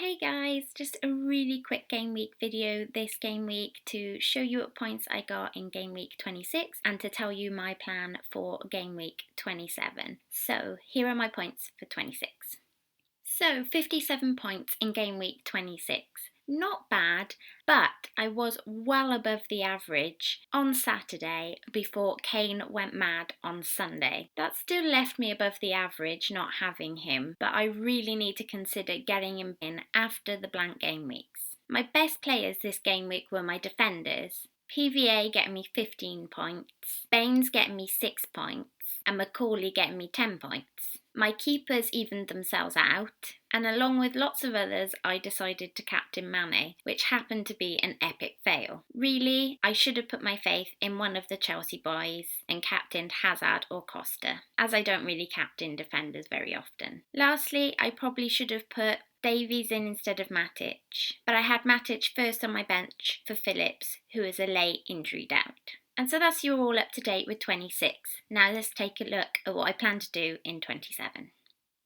Hey guys, just a really quick game week video this game week to show you what points I got in game week 26 and to tell you my plan for game week 27. So here are my points for 26. So 57 points in game week 26. Not bad, but I was well above the average on Saturday before Kane went mad on Sunday. That still left me above the average not having him, but I really need to consider getting him in after the blank game weeks. My best players this game week were my defenders. PVA getting me 15 points, Baines getting me 6 points, and Macaulay getting me 10 points. My keepers evened themselves out, and along with lots of others, I decided to captain Mane, which happened to be an epic fail. Really, I should have put my faith in one of the Chelsea boys and captained Hazard or Costa, as I don't really captain defenders very often. Lastly, I probably should have put Davies in instead of Matic, but I had Matic first on my bench for Phillips, who is a late injury out. And so that's you all up to date with 26. Now let's take a look at what I plan to do in 27.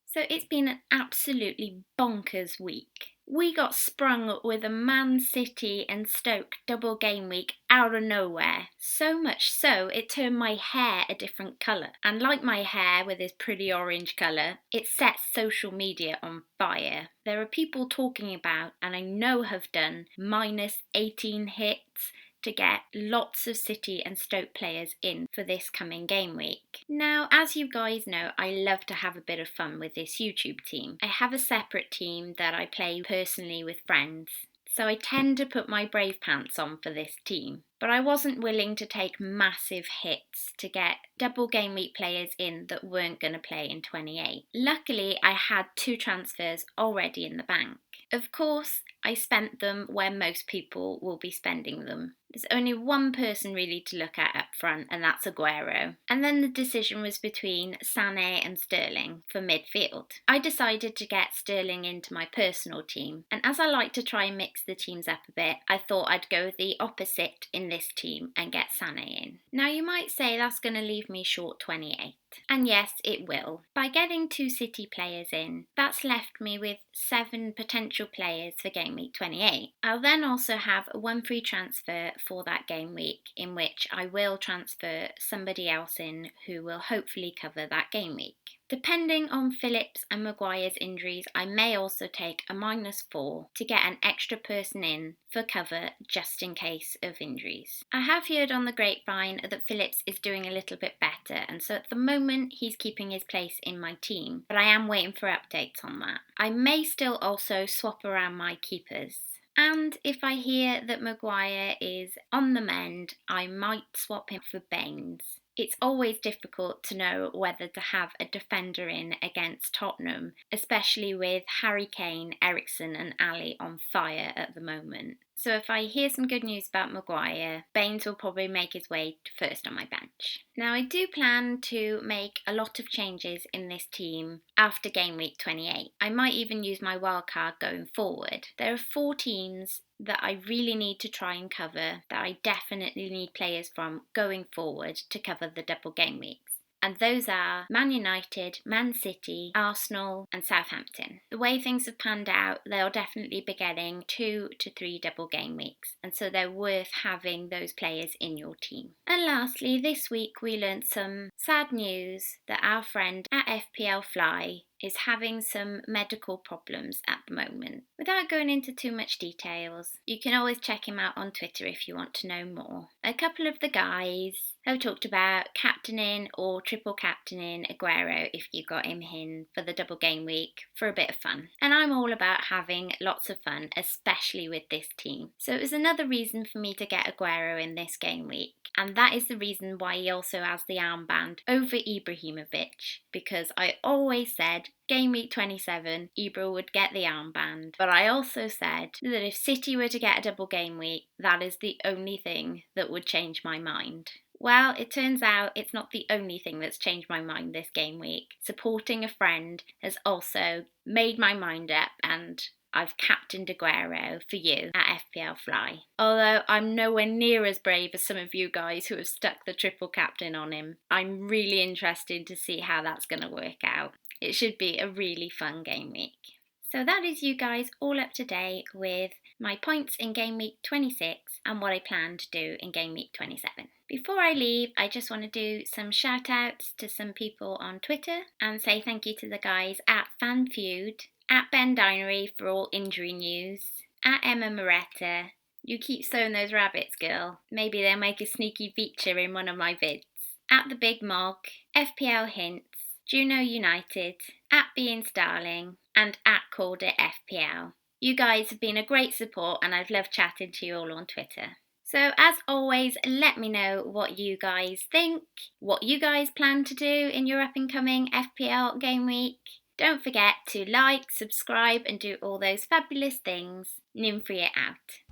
So it's been an absolutely bonkers week. We got sprung with a Man City and Stoke double game week out of nowhere. So much so it turned my hair a different colour. And like my hair with this pretty orange colour, it sets social media on fire. There are people talking about, and I know have done, minus 18 hits to get lots of City and Stoke players in for this coming game week. Now, as you guys know, I love to have a bit of fun with this YouTube team. I have a separate team that I play personally with friends, so I tend to put my brave pants on for this team. But I wasn't willing to take massive hits to get double game week players in that weren't going to play in 28. Luckily, I had 2 transfers already in the bank. Of course, I spent them where most people will be spending them. There's only one person really to look at up front, and that's Aguero. And then the decision was between Sané and Sterling for midfield. I decided to get Sterling into my personal team, and as I like to try and mix the teams up a bit, I thought I'd go the opposite in this team and get Sané in. Now you might say that's going to leave me short 28. And yes, it will. By getting 2 City players in, that's left me with 7 potential players for game week 28. I'll then also have 1 free transfer for that game week, in which I will transfer somebody else in who will hopefully cover that game week. Depending on Phillips and Maguire's injuries, I may also take a -4 to get an extra person in for cover just in case of injuries. I have heard on the grapevine that Phillips is doing a little bit better, and so at the moment he's keeping his place in my team, but I am waiting for updates on that. I may still also swap around my keepers. And if I hear that Maguire is on the mend, I might swap him for Baines. It's always difficult to know whether to have a defender in against Tottenham, especially with Harry Kane, Eriksen and Ali on fire at the moment. So if I hear some good news about Maguire, Baines will probably make his way first on my bench. Now I do plan to make a lot of changes in this team after game week 28. I might even use my wildcard going forward. There are 4 teams that I really need to try and cover, that I definitely need players from going forward to cover the double game weeks. And those are Man United, Man City, Arsenal and Southampton. The way things have panned out, they'll definitely be getting 2 to 3 double game weeks, and so they're worth having those players in your team. And lastly, this week we learnt some sad news that our friend at FPL Fly is having some medical problems at the moment. Without going into too much details, you can always check him out on Twitter if you want to know more. A couple of the guys have talked about captaining or triple captaining Aguero if you got him in for the double game week for a bit of fun. And I'm all about having lots of fun, especially with this team. So it was another reason for me to get Aguero in this game week. And that is the reason why he also has the armband over Ibrahimovic, because I always said game week 27, Ibra would get the armband. But I also said that if City were to get a double game week, that is the only thing that would change my mind. Well, it turns out it's not the only thing that's changed my mind this game week. Supporting a friend has also made my mind up, and I've captained Aguero for you at FPL Fly. Although I'm nowhere near as brave as some of you guys who have stuck the triple captain on him. I'm really interested to see how that's going to work out. It should be a really fun game week. So that is you guys all up to date with my points in Game Week 26 and what I plan to do in Game Week 27. Before I leave, I just want to do some shout outs to some people on Twitter and say thank you to the guys at FanFeud, at Ben Dinery for all injury news, at Emma Moretta. You keep sowing those rabbits, girl. Maybe they'll make a sneaky feature in one of my vids. At the Big Mog, FPL Hints, Juno United, at Being Starling, and at Called It FPL. You guys have been a great support and I've loved chatting to you all on Twitter. So as always, let me know what you guys think, what you guys plan to do in your up and coming FPL game week. Don't forget to like, subscribe and do all those fabulous things. Nymphrey it out.